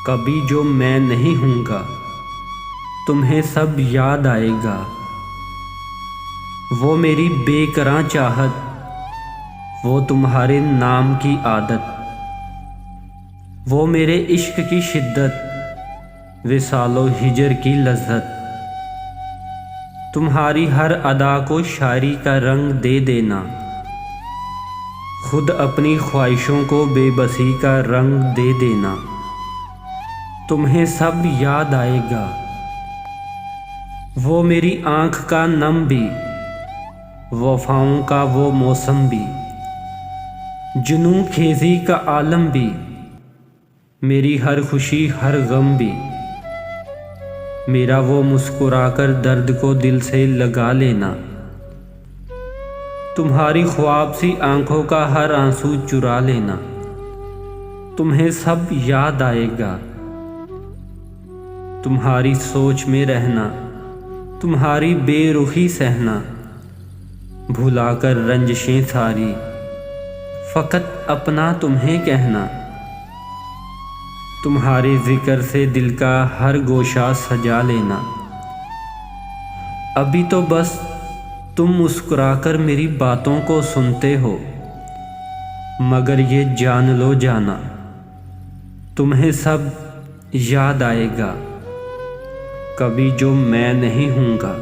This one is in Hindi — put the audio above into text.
कभी जो मैं नहीं हूँगा तुम्हें सब याद आएगा। वो मेरी बेकरां चाहत, वो तुम्हारे नाम की आदत, वो मेरे इश्क की शिद्दत, विसालो हिजर की लज्जत। तुम्हारी हर अदा को शायरी का रंग दे देना, खुद अपनी ख्वाहिशों को बेबसी का रंग दे देना। तुम्हें सब याद आएगा। वो मेरी आँख का नम भी, वफ़ाओं का वो मौसम भी, जुनून खेज़ी का आलम भी, मेरी हर खुशी हर गम भी, मेरा वो मुस्कुराकर दर्द को दिल से लगा लेना। तुम्हारी ख्वाब सी आँखों का हर आंसू चुरा लेना। तुम्हें सब याद आएगा। तुम्हारी सोच में रहना, तुम्हारी बेरुखी सहना, भुलाकर रंजिशें सारी, फ़कत अपना तुम्हें कहना। तुम्हारे ज़िक्र से दिल का हर गोशा सजा लेना। अभी तो बस तुम मुस्कुराकर मेरी बातों को सुनते हो, मगर ये जान लो जाना, तुम्हें सब याद आएगा। कभी जो मैं नहीं हूँगा।